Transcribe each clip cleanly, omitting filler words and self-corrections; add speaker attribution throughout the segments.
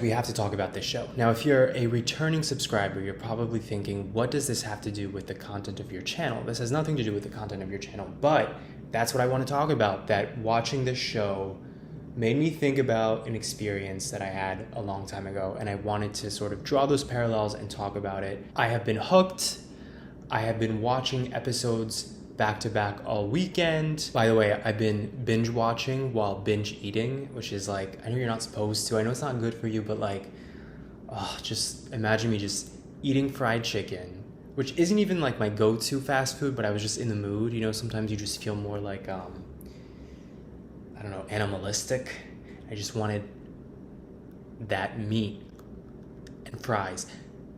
Speaker 1: We have to talk about this show. Now, if you're a returning subscriber, you're probably thinking, what does this have to do with the content of your channel? This has nothing to do with the content of your channel, but that's what I want to talk about, that watching this show made me think about an experience that I had a long time ago, and I wanted to sort of draw those parallels and talk about it. I have been hooked. I have been watching episodes back to back all weekend. By the way, I've been binge watching while binge eating, which is like, I know you're not supposed to. I know it's not good for you, but like, just imagine me just eating fried chicken, which isn't even like my go-to fast food, but I was just in the mood. You know, sometimes you just feel more like, I don't know, animalistic. I just wanted that meat and fries.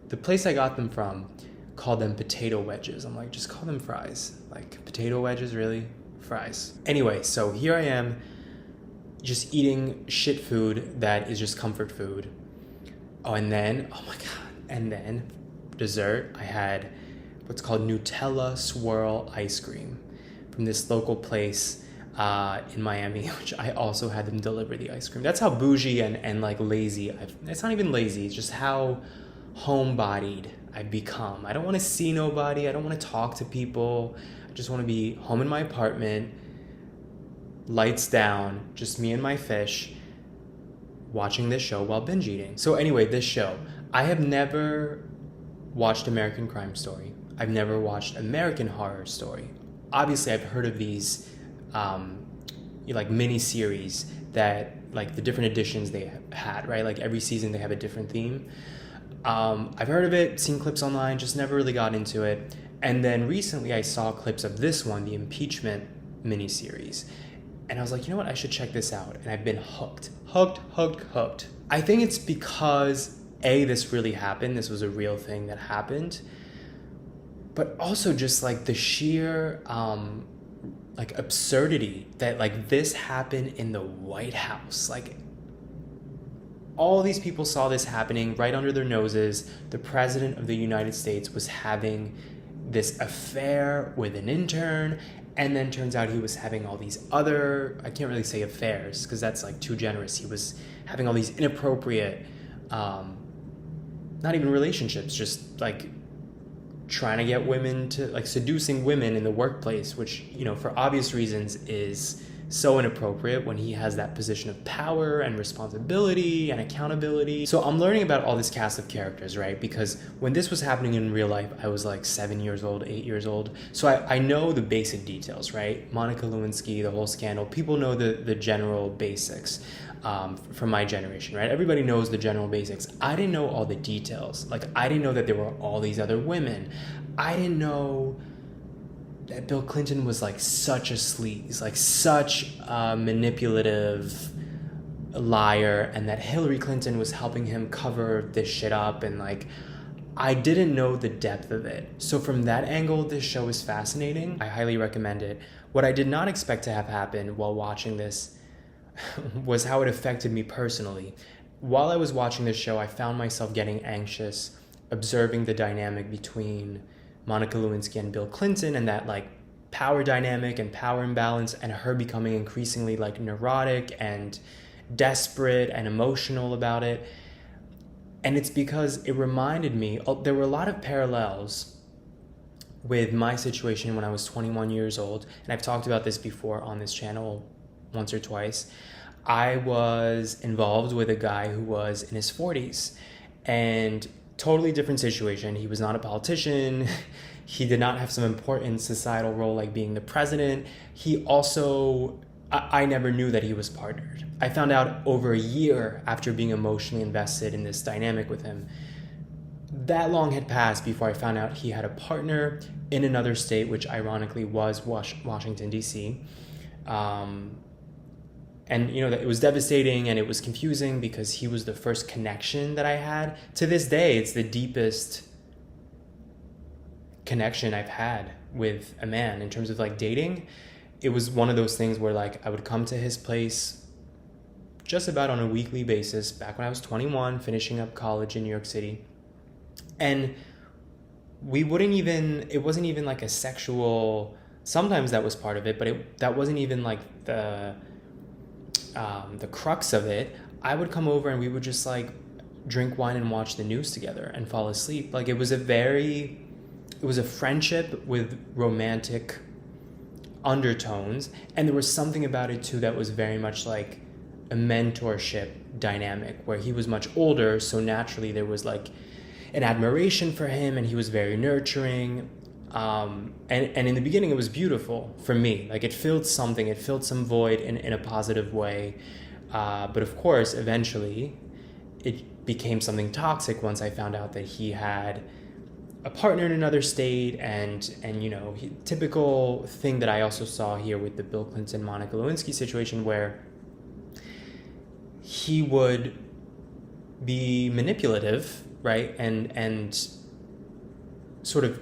Speaker 1: The place I got them from called them potato wedges. I'm like, just call them fries. Like, potato wedges, really? Fries. Anyway, so here I am just eating shit food that is just comfort food. Oh my God. And then dessert, I had what's called Nutella swirl ice cream from this local place in Miami, which I also had them deliver the ice cream. That's how bougie and like lazy it's not even lazy, it's just how homebodied I've become. I don't want to see nobody. I don't want to talk to people. I just want to be home in my apartment, lights down, just me and my fish, watching this show while binge eating. So anyway, this show, I have never watched American Crime Story. I've never watched American Horror Story. Obviously, I've heard of these like mini series that like the different editions they had, right? Like every season they have a different theme. I've heard of it, seen clips online, just never really got into it. And then recently I saw clips of this one, the Impeachment miniseries. And I was like, you know what, I should check this out. And I've been hooked. I think it's because, A, this really happened. This was a real thing that happened. But also just like the sheer like absurdity that like this happened in the White House. Like, all these people saw this happening right under their noses. The president of the United States was having this affair with an intern, and then turns out he was having all these other, I can't really say affairs because that's like too generous. He was having all these inappropriate, not even relationships, just like trying to get women to, like seducing women in the workplace, which, you know, for obvious reasons is so inappropriate when he has that position of power and responsibility and accountability. So I'm learning about all this cast of characters, right? Because when this was happening in real life, I was like 7 years old, 8 years old. So I know the basic details, right? Monica Lewinsky, the whole scandal. People know the general basics from my generation, right? Everybody knows the general basics. I didn't know all the details. Like, I didn't know that there were all these other women. I didn't know that Bill Clinton was like such a sleaze, like such a manipulative liar, and that Hillary Clinton was helping him cover this shit up, and like, I didn't know the depth of it. So from that angle, this show is fascinating. I highly recommend it. What I did not expect to have happen while watching this was how it affected me personally. While I was watching this show, I found myself getting anxious, observing the dynamic between Monica Lewinsky and Bill Clinton, and that like power dynamic and power imbalance, and her becoming increasingly like neurotic and desperate and emotional about it. And it's because it reminded me, there were a lot of parallels with my situation when I was 21 years old. And I've talked about this before on this channel once or twice. I was involved with a guy who was in his 40s, and totally different situation. He was not a politician. He did not have some important societal role like being the president. He also, I never knew that he was partnered. I found out over a year after being emotionally invested in this dynamic with him. That long had passed before I found out he had a partner in another state, which ironically was Washington, D.C. And, you know, it was devastating and it was confusing because he was the first connection that I had. To this day, it's the deepest connection I've had with a man in terms of like dating. It was one of those things where like I would come to his place just about on a weekly basis back when I was 21, finishing up college in New York City. And it wasn't even like a sexual, sometimes that was part of it, but that wasn't even like the crux of it. I would come over and we would just like drink wine and watch the news together and fall asleep. Like it was a friendship with romantic undertones, and there was something about it too that was very much like a mentorship dynamic where he was much older, so naturally there was like an admiration for him, and he was very nurturing. And in the beginning it was beautiful for me. Like it filled some void in a positive way. But of course, eventually it became something toxic once I found out that he had a partner in another state, and typical thing that I also saw here with the Bill Clinton Monica Lewinsky situation, where he would be manipulative, right, and sort of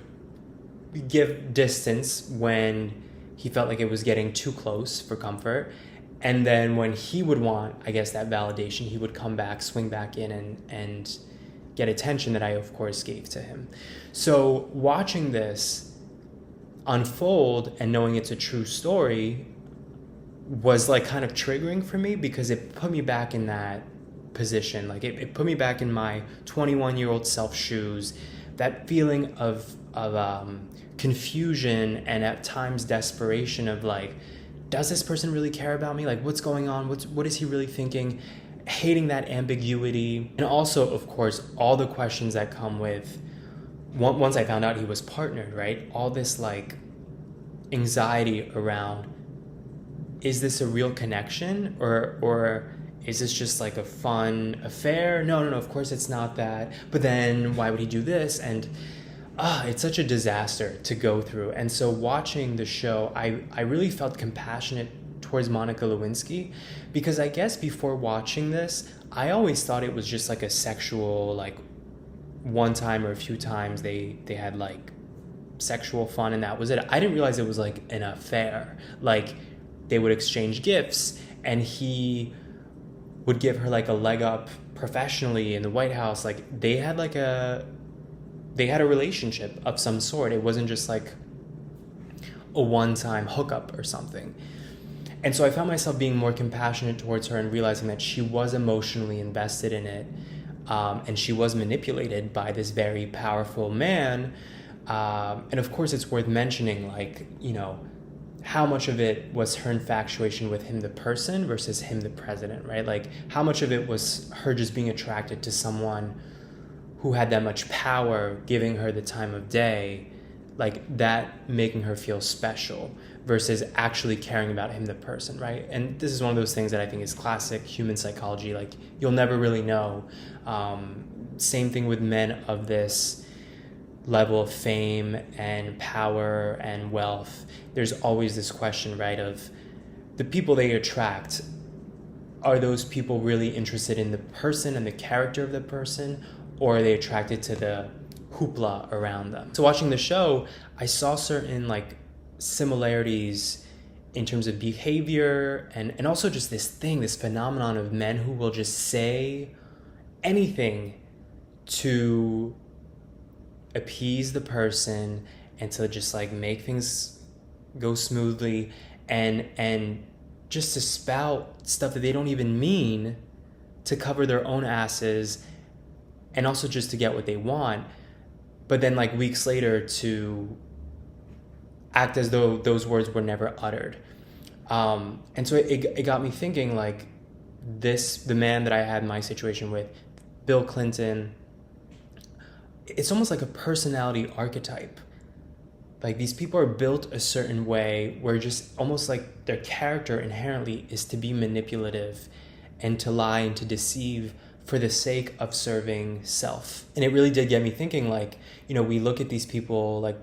Speaker 1: give distance when he felt like it was getting too close for comfort. And then when he would want, I guess, that validation, he would come back, swing back in and get attention that I, of course, gave to him. So watching this unfold and knowing it's a true story was like kind of triggering for me, because it put me back in that position. Like it put me back in my 21-year-old self shoes, that feeling of confusion and at times desperation of like, does this person really care about me? Like, what's going on? What is he really thinking? Hating that ambiguity. And also, of course, all the questions that come with, once I found out he was partnered, right? All this like anxiety around, is this a real connection or is this just like a fun affair? No, of course it's not that. But then why would he do this? And it's such a disaster to go through. And so watching the show, I really felt compassionate towards Monica Lewinsky, because I guess before watching this, I always thought it was just like a sexual, like one time or a few times they had like sexual fun and that was it. I didn't realize it was like an affair. Like they would exchange gifts and he would give her like a leg up professionally in the White House. Like they had a relationship of some sort. It wasn't just like a one-time hookup or something. And so I found myself being more compassionate towards her and realizing that she was emotionally invested in it, and she was manipulated by this very powerful man. And of course, it's worth mentioning, like, how much of it was her infatuation with him, the person, versus him, the president, right? Like, how much of it was her just being attracted to someone who had that much power, giving her the time of day, like that making her feel special, versus actually caring about him, the person, right? And this is one of those things that I think is classic human psychology. Like, you'll never really know. Same thing with men of this level of fame and power and wealth. There's always this question, right, of the people they attract. Are those people really interested in the person and the character of the person, or are they attracted to the hoopla around them? So watching the show, I saw certain like similarities in terms of behavior and also just this phenomenon of men who will just say anything to appease the person and to just like make things go smoothly and just to spout stuff that they don't even mean to cover their own asses and also just to get what they want, but then like weeks later to act as though those words were never uttered. And so it got me thinking, like, the man that I had my situation with, Bill Clinton, it's almost like a personality archetype. Like, these people are built a certain way where just almost like their character inherently is to be manipulative and to lie and to deceive for the sake of serving self. And it really did get me thinking, like, we look at these people like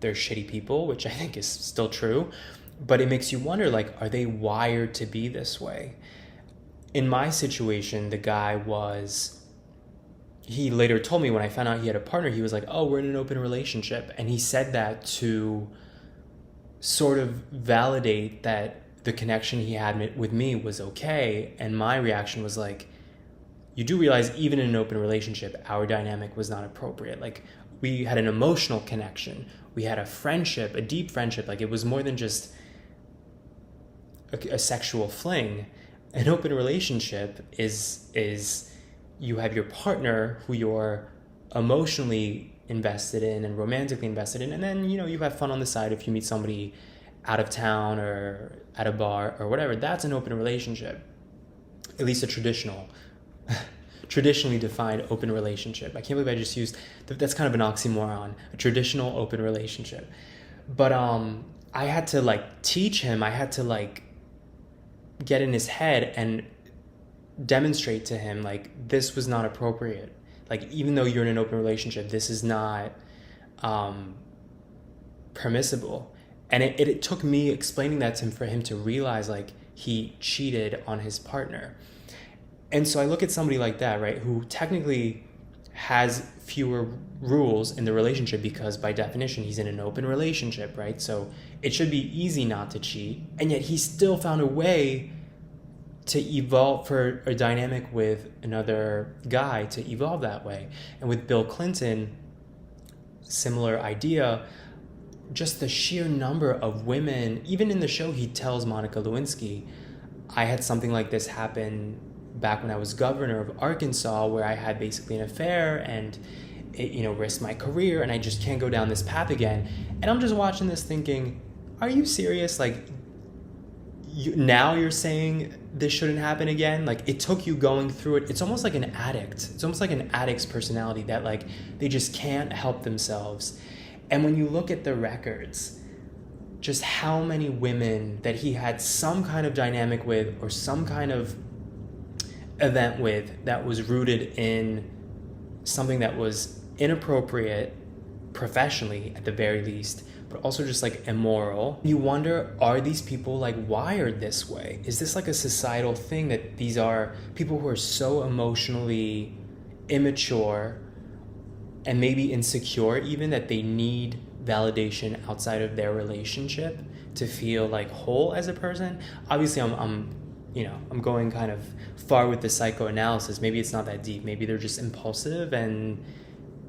Speaker 1: they're shitty people, which I think is still true, but it makes you wonder, like, are they wired to be this way? In my situation, the guy he later told me when I found out he had a partner, he was like, oh, we're in an open relationship. And he said that to sort of validate that the connection he had with me was okay. And my reaction was like, you do realize even in an open relationship, our dynamic was not appropriate. Like, we had an emotional connection. We had a friendship, a deep friendship. Like, it was more than just a sexual fling. An open relationship is you have your partner who you're emotionally invested in and romantically invested in, and then you have fun on the side if you meet somebody out of town or at a bar or whatever. That's an open relationship, at least a traditionally defined open relationship. I can't believe I just used that's kind of an oxymoron, a traditional open relationship. But I had to like teach him, I had to like get in his head and demonstrate to him like this was not appropriate. Like, even though you're in an open relationship, this is not permissible. And it took me explaining that to him for him to realize like he cheated on his partner. And so I look at somebody like that, right, who technically has fewer rules in the relationship because by definition he's in an open relationship, right? So it should be easy not to cheat. And yet he still found a way to evolve for a dynamic with another guy to evolve that way. And with Bill Clinton, similar idea, just the sheer number of women, even in the show he tells Monica Lewinsky, I had something like this happen back when I was governor of Arkansas, where I had basically an affair and it, risked my career, and I just can't go down this path again. And I'm just watching this thinking, are you serious? Like, now you're saying this shouldn't happen again? Like, it took you going through it. It's almost like an addict. It's almost like an addict's personality that like they just can't help themselves. And when you look at the records, just how many women that he had some kind of dynamic with or some kind of event with that was rooted in something that was inappropriate professionally at the very least, but also just like immoral. You wonder, are these people like wired this way? Is this like a societal thing that these are people who are so emotionally immature and maybe insecure even that they need validation outside of their relationship to feel like whole as a person? Obviously I'm going kind of far with the psychoanalysis. Maybe it's not that deep. Maybe they're just impulsive and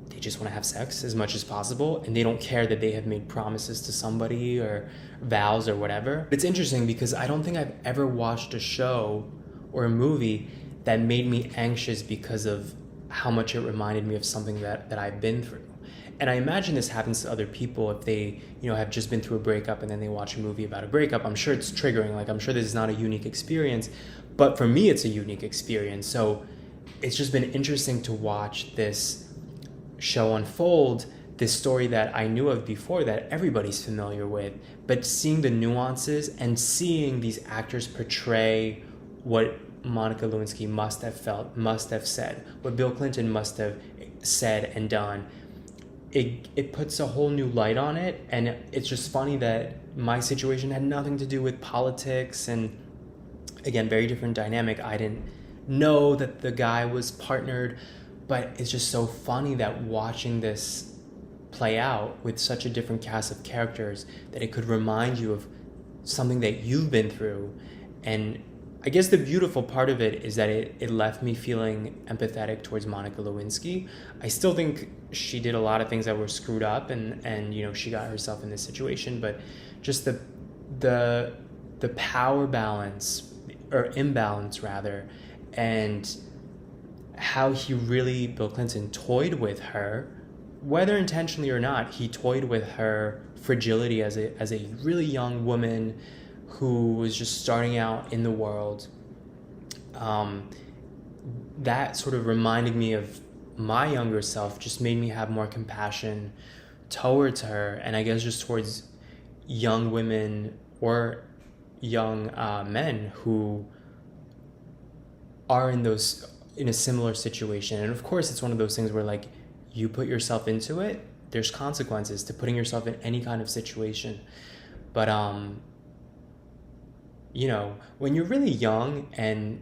Speaker 1: they just want to have sex as much as possible, and they don't care that they have made promises to somebody or vows or whatever. It's interesting because I don't think I've ever watched a show or a movie that made me anxious because of how much it reminded me of something that I've been through. And I imagine this happens to other people if they, have just been through a breakup and then they watch a movie about a breakup. I'm sure it's triggering. Like, I'm sure this is not a unique experience, but for me, it's a unique experience. So it's just been interesting to watch this show unfold, this story that I knew of before that everybody's familiar with, but seeing the nuances and seeing these actors portray what Monica Lewinsky must have felt, must have said, what Bill Clinton must have said and done. It puts a whole new light on it, and it's just funny that my situation had nothing to do with politics, and again, very different dynamic. I didn't know that the guy was partnered, but it's just so funny that watching this play out with such a different cast of characters that it could remind you of something that you've been through. And I guess the beautiful part of it is that it left me feeling empathetic towards Monica Lewinsky. I still think she did a lot of things that were screwed up and she got herself in this situation, but just the power balance, or imbalance rather, and how Bill Clinton toyed with her, whether intentionally or not. He toyed with her fragility as a really young woman who was just starting out in the world. That sort of reminded me of my younger self, just made me have more compassion towards her, and I guess just towards young women or young men who are in a similar situation. And of course, it's one of those things where like you put yourself into it, there's consequences to putting yourself in any kind of situation. But when you're really young and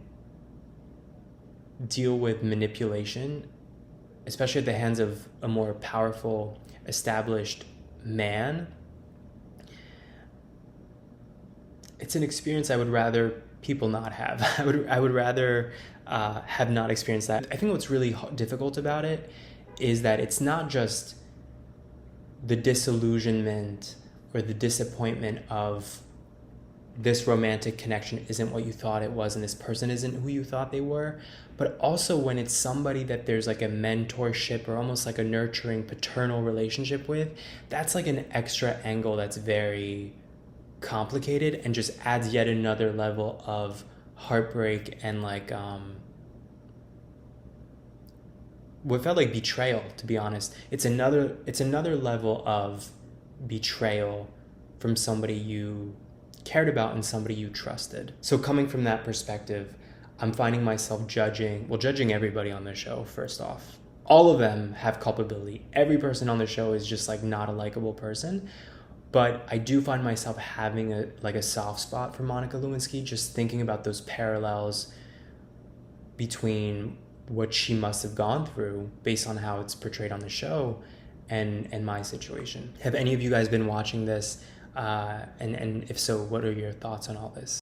Speaker 1: deal with manipulation, especially at the hands of a more powerful, established man, it's an experience I would rather people not have. I would rather have not experienced that. I think what's really difficult about it is that it's not just the disillusionment or the disappointment of this romantic connection isn't what you thought it was and this person isn't who you thought they were. But also when it's somebody that there's like a mentorship or almost like a nurturing paternal relationship with, that's like an extra angle that's very complicated and just adds yet another level of heartbreak and like what felt like betrayal, to be honest. It's another level of betrayal from somebody you cared about and somebody you trusted. So coming from that perspective, I'm finding myself judging everybody on the show. First off, all of them have culpability. Every person on the show is just like not a likable person. But I do find myself having a soft spot for Monica Lewinsky, just thinking about those parallels between what she must have gone through based on how it's portrayed on the show and my situation. Have any of you guys been watching this? And if so, what are your thoughts on all this?